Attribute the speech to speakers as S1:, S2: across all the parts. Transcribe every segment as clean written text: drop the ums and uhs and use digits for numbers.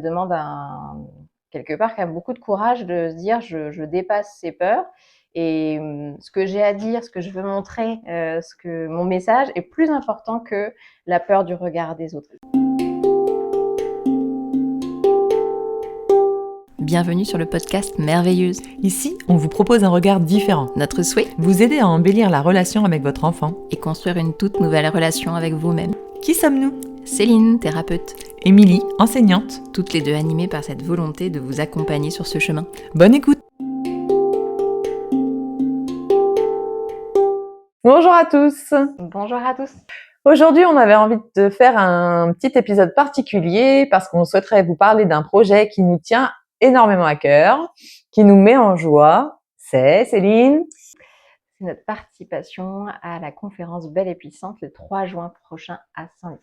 S1: Ça demande quelque part quand même beaucoup de courage de se dire je dépasse ces peurs et ce que j'ai à dire, ce que je veux montrer, mon message est plus important que la peur du regard des autres.
S2: Bienvenue sur le podcast Merveilleuse.
S3: Ici, on vous propose un regard différent.
S2: Notre souhait,
S3: Vous aider à embellir la relation avec votre enfant.
S2: est construire une toute nouvelle relation avec vous-même.
S3: Qui sommes-nous ?
S2: Céline, thérapeute,
S3: Émilie, enseignante.
S2: toutes les deux animées par cette volonté de vous accompagner sur ce chemin.
S3: Bonne écoute. Bonjour à tous.
S1: Bonjour à tous.
S3: Aujourd'hui, on avait envie de faire un petit épisode particulier parce qu'on souhaiterait vous parler d'un projet qui nous tient énormément à cœur, qui nous met en joie. C'est, Céline,
S1: C'est notre participation à la conférence Belle et Puissante le 3 juin prochain à Senlis.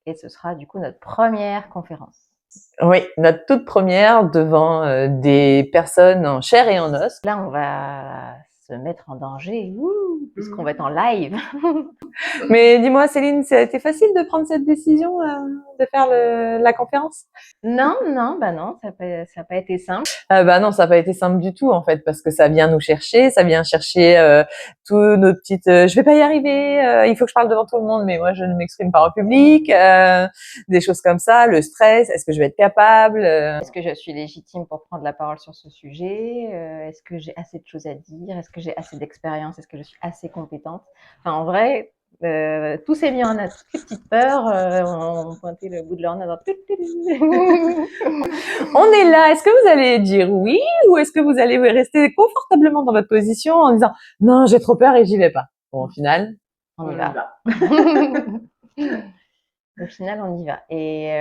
S1: Et ce sera du coup notre première conférence.
S3: oui, notre toute première devant des personnes en chair et en os.
S1: Là, on va se mettre en danger, puisqu'on va être en live.
S3: Mais dis-moi, Céline, ça a été facile de prendre cette décision de faire la conférence ?
S1: Non, non, ça n'a pas été simple.
S3: Non, ça n'a pas été simple du tout en fait, parce que ça vient nous chercher, ça vient chercher tous nos petites. Je vais pas y arriver, il faut que je parle devant tout le monde, mais moi je ne m'exprime pas en public, des choses comme ça, le stress, est-ce que je vais être capable
S1: Est-ce que je suis légitime pour prendre la parole sur ce sujet? Est-ce que j'ai assez de choses à dire? Est-ce que j'ai assez d'expérience? Est-ce que je suis assez compétente? Enfin, en vrai, tout s'est mis en œuvre. Toutes les petites peurs ont pointé le bout de leur nez.
S3: On est là, est-ce que vous allez dire oui ou est-ce que vous allez rester confortablement dans votre position en disant non, j'ai trop peur et j'y vais pas. Bon, au final,
S1: On y va. Au final, on y va. Et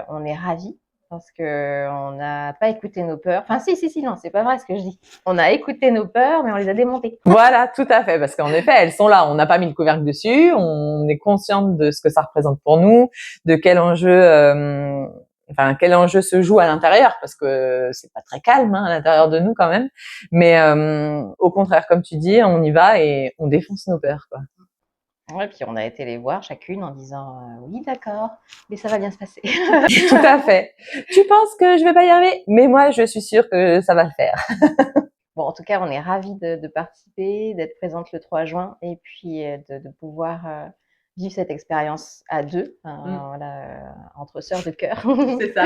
S1: on est ravis parce qu'on n'a pas écouté nos peurs. Enfin, si, non, c'est pas vrai ce que je dis. On a écouté nos peurs, mais on les a démontées.
S3: voilà, tout à fait, parce qu'en effet, elles sont là. On n'a pas mis le couvercle dessus. On est consciente de ce que ça représente pour nous, de quel enjeu se joue à l'intérieur, parce que c'est pas très calme à l'intérieur de nous quand même. Mais au contraire, comme tu dis, on y va et on défonce nos peurs, quoi.
S1: Ouais, puis on a été les voir chacune en disant oui, d'accord, mais ça va bien se passer.
S3: Tout à fait. Tu penses que je vais pas y arriver, mais moi, je suis sûre que ça va le faire.
S1: Bon, en tout cas, on est ravis de participer, d'être présente le 3 juin et puis de pouvoir vivre cette expérience à deux, entre sœurs de cœur.
S3: C'est ça.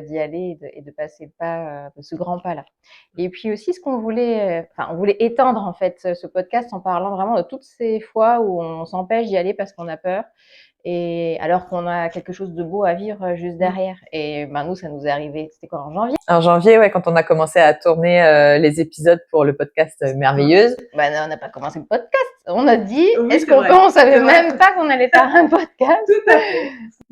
S1: D'y aller et de passer le pas, de ce grand pas-là. Et puis aussi, ce qu'on voulait, on voulait étendre en fait ce podcast en parlant vraiment de toutes ces fois où on s'empêche d'y aller parce qu'on a peur. Et alors qu'on a quelque chose de beau à vivre juste derrière. Et nous, ça nous est arrivé, c'était quoi, en janvier?
S3: En janvier, ouais, quand on a commencé à tourner les épisodes pour le podcast Merveilleuse.
S1: Non, on n'a pas commencé le podcast. On a dit,
S3: Oui,
S1: est-ce qu'on peut? On savait même pas qu'on allait faire un podcast.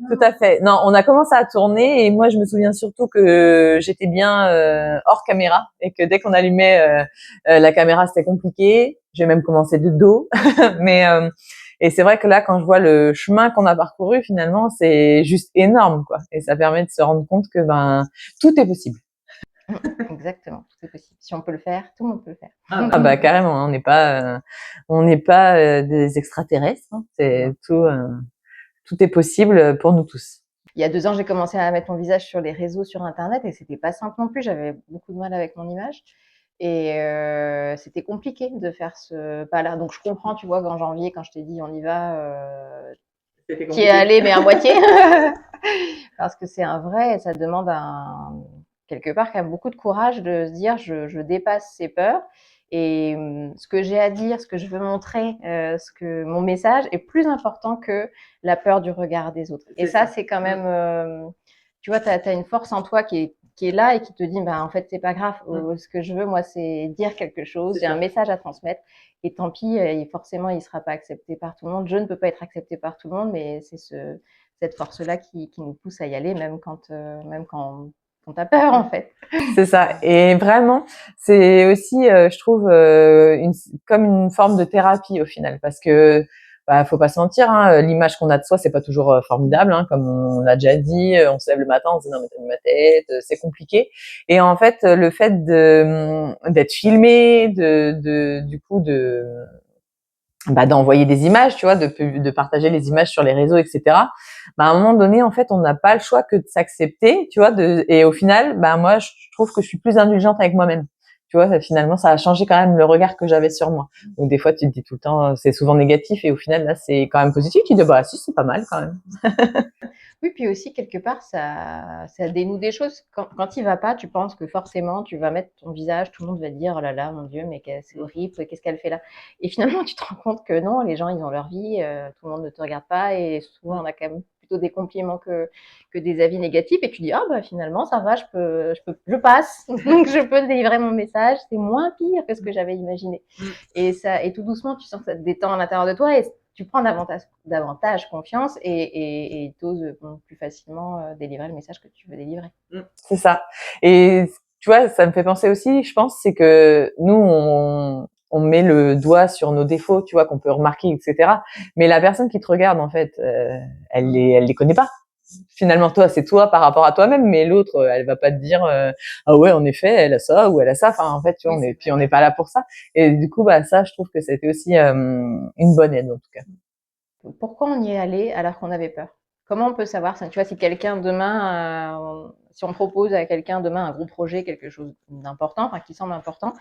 S3: Tout à fait. Non, on a commencé à tourner et moi, je me souviens surtout que j'étais bien hors caméra et que dès qu'on allumait la caméra, c'était compliqué. J'ai même commencé de dos. Mais et c'est vrai que là, quand je vois le chemin qu'on a parcouru, finalement, c'est juste énorme, quoi. Et ça permet de se rendre compte que tout est possible.
S1: Exactement, tout est possible. Si on peut le faire, tout le monde peut le faire.
S3: Ah carrément. On n'est pas des extraterrestres. Hein. C'est tout est possible pour nous tous.
S1: Il y a 2 ans, j'ai commencé à mettre mon visage sur les réseaux, sur Internet, et c'était pas simple non plus. J'avais beaucoup de mal avec mon image. Et c'était compliqué de faire ce pas-là. Donc je comprends, tu vois, qu'en janvier, quand je t'ai dit on y va, t'y es allé, mais à moitié. Parce que c'est un vrai, ça demande quelque part quand même beaucoup de courage de se dire je dépasse ces peurs. Et ce que j'ai à dire, ce que je veux montrer, mon message est plus important que la peur du regard des autres. Et ça, c'est quand même, tu vois, t'as une force en toi qui est là et qui te dit, en fait, c'est pas grave. Ce que je veux, moi, c'est dire quelque chose. J'ai un message à transmettre. Et tant pis, forcément, il sera pas accepté par tout le monde. Je ne peux pas être acceptée par tout le monde, mais c'est cette force-là qui nous pousse à y aller, même quand t'as peur, en fait.
S3: C'est ça. Et vraiment, c'est aussi, je trouve, comme une forme de thérapie au final, parce que faut pas se mentir, hein, l'image qu'on a de soi, c'est pas toujours formidable, hein, comme on l'a déjà dit. On se lève le matin, on se dit non mais t'as vu ma tête, c'est compliqué. Et en fait, le fait d'être filmé, du coup d'envoyer des images, tu vois, de partager les images sur les réseaux, etc. À un moment donné, en fait, on n'a pas le choix que de s'accepter, tu vois, et au final, moi, je trouve que je suis plus indulgente avec moi-même. Tu vois, finalement, ça a changé quand même le regard que j'avais sur moi. Donc, des fois, tu te dis tout le temps, c'est souvent négatif, et au final, là, c'est quand même positif. Tu te dis, bah, si, c'est pas mal quand même.
S1: Oui, puis aussi, quelque part, ça dénoue des choses. Quand il va pas, tu penses que forcément, tu vas mettre ton visage, tout le monde va dire, oh là là, mon Dieu, mais c'est horrible, qu'est-ce qu'elle fait là? Et finalement, tu te rends compte que non, les gens, ils ont leur vie, tout le monde ne te regarde pas, et souvent, on a quand même plutôt des compliments que des avis négatifs, et tu dis, ah bah finalement, ça va, je passe, donc je peux délivrer mon message, c'est moins pire que ce que j'avais imaginé. Et tout doucement, tu sens que ça te détend à l'intérieur de toi, et tu prends davantage confiance et t'oses plus facilement délivrer le message que tu veux délivrer.
S3: C'est ça. Et tu vois, ça me fait penser aussi, je pense, c'est que nous, on met le doigt sur nos défauts, tu vois, qu'on peut remarquer, etc. Mais la personne qui te regarde, en fait, elle les connaît pas. Finalement, toi, c'est toi par rapport à toi-même, mais l'autre, elle va pas te dire, ah ouais, en effet, elle a ça ou elle a ça. Enfin, en fait, tu vois, on n'est pas là pour ça. Et du coup, ça, je trouve que c'était aussi une bonne aide, en tout cas.
S1: Pourquoi on y est allé alors qu'on avait peur? Comment on peut savoir ça? Tu vois, si quelqu'un demain, si on propose à quelqu'un demain un gros projet, quelque chose d'important, enfin qui semble important,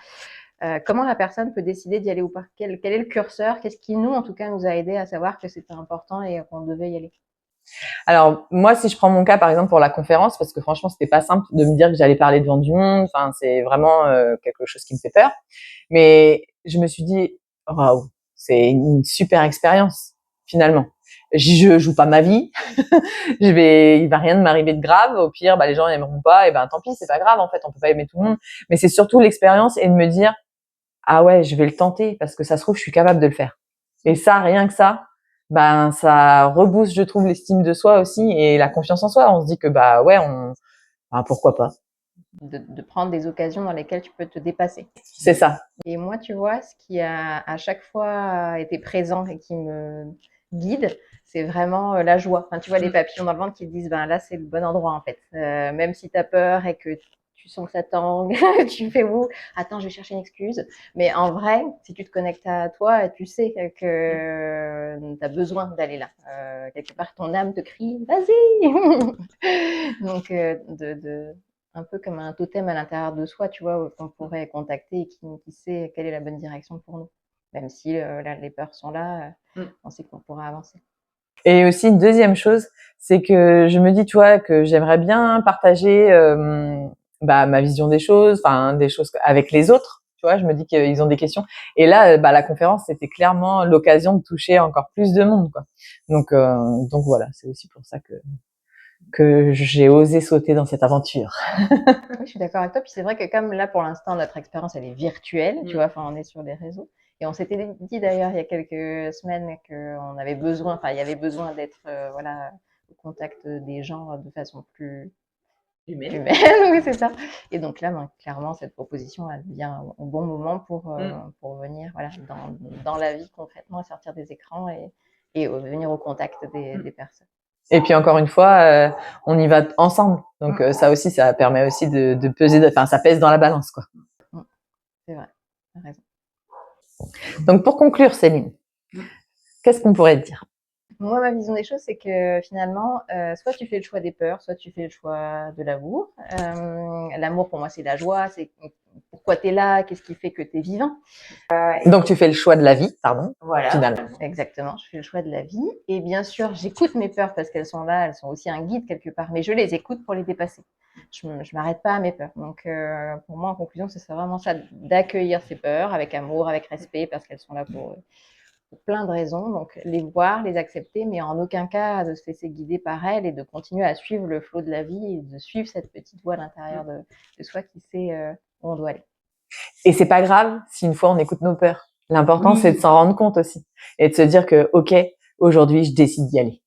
S1: comment la personne peut décider d'y aller ou pas? Quel est le curseur? Qu'est-ce qui, nous, en tout cas, nous a aidé à savoir que c'était important et qu'on devait y aller?
S3: Alors moi, si je prends mon cas par exemple pour la conférence, parce que franchement c'était pas simple de me dire que j'allais parler devant du monde. Enfin, c'est vraiment quelque chose qui me fait peur. Mais je me suis dit, waouh, c'est une super expérience finalement. Je joue pas ma vie. Il va rien de m'arriver de grave. Au pire, les gens n'aimeront pas. Et tant pis, c'est pas grave. En fait, on peut pas aimer tout le monde. Mais c'est surtout l'expérience et de me dire, ah ouais, je vais le tenter parce que ça se trouve, je suis capable de le faire. Et ça, rien que ça rebooste, je trouve, l'estime de soi aussi et la confiance en soi. On se dit que ouais, pourquoi pas.
S1: De prendre des occasions dans lesquelles tu peux te dépasser.
S3: C'est ça.
S1: Et moi, tu vois, ce qui a à chaque fois été présent et qui me guide, c'est vraiment la joie. Enfin, tu vois, les papillons dans le ventre qui te disent, là, c'est le bon endroit, en fait. Même si tu as peur et que tu sens que ça tangue, tu fais où? Attends, je vais chercher une excuse. Mais en vrai, si tu te connectes à toi, tu sais que tu as besoin d'aller là. Quelque part, ton âme te crie, vas-y. Donc, un peu comme un totem à l'intérieur de soi, tu vois, qu'on pourrait contacter et qui sait quelle est la bonne direction pour nous. Même si là, les peurs sont là, on sait qu'on pourra avancer.
S3: Et aussi, une deuxième chose, c'est que je me dis, tu vois, que j'aimerais bien partager ma vision des choses avec les autres. Tu vois, je me dis qu'ils ont des questions. Et là, la conférence, c'était clairement l'occasion de toucher encore plus de monde, quoi. Donc voilà, c'est aussi pour ça que j'ai osé sauter dans cette aventure.
S1: Oui, je suis d'accord avec toi. Puis c'est vrai que comme là, pour l'instant, notre expérience, elle est virtuelle, tu vois, enfin, on est sur les réseaux. Et on s'était dit d'ailleurs il y a quelques semaines qu'on avait besoin, enfin, il y avait besoin d'être voilà, au contact des gens de façon plus humaine. Oui, c'est ça. Et donc là, clairement, cette proposition, elle vient au bon moment pour venir voilà, dans la vie concrètement, sortir des écrans et venir au contact des personnes.
S3: Et puis encore une fois, on y va ensemble. Donc ça aussi, ça permet aussi de peser, enfin ça pèse dans la balance, quoi.
S1: C'est vrai, t'as raison.
S3: Donc pour conclure, Céline, qu'est-ce qu'on pourrait dire?
S1: Moi, ma vision des choses, c'est que finalement, soit tu fais le choix des peurs, soit tu fais le choix de l'amour. L'amour, pour moi, c'est la joie, c'est pourquoi tu es là, qu'est-ce qui fait que tu es vivant.
S3: Donc tu fais le choix de la vie, pardon,
S1: voilà,
S3: finalement.
S1: Exactement, je fais le choix de la vie. Et bien sûr, j'écoute mes peurs parce qu'elles sont là, elles sont aussi un guide quelque part, mais je les écoute pour les dépasser. Je m'arrête pas à mes peurs. Donc, pour moi, en conclusion, c'est vraiment ça, d'accueillir ces peurs avec amour, avec respect, parce qu'elles sont là pour plein de raisons. Donc, les voir, les accepter, mais en aucun cas de se laisser guider par elles et de continuer à suivre le flot de la vie et de suivre cette petite voie à l'intérieur de soi qui sait où on doit aller.
S3: Et c'est pas grave si une fois on écoute nos peurs. L'important, c'est de s'en rendre compte aussi et de se dire que, ok, aujourd'hui, je décide d'y aller.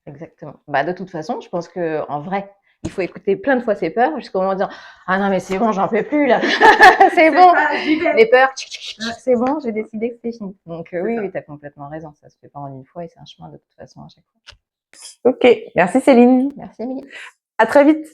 S1: Exactement. De toute façon, je pense que en vrai, il faut écouter plein de fois ses peurs jusqu'au moment de dire ah non mais c'est bon, j'en peux plus là, c'est bon, les peurs, c'est bon, j'ai décidé que c'était fini. Donc oui, tu as complètement raison, ça se fait pas en une fois et c'est un chemin de toute façon à chaque fois.
S3: Ok, merci Céline.
S1: Merci Émilie.
S3: À très vite.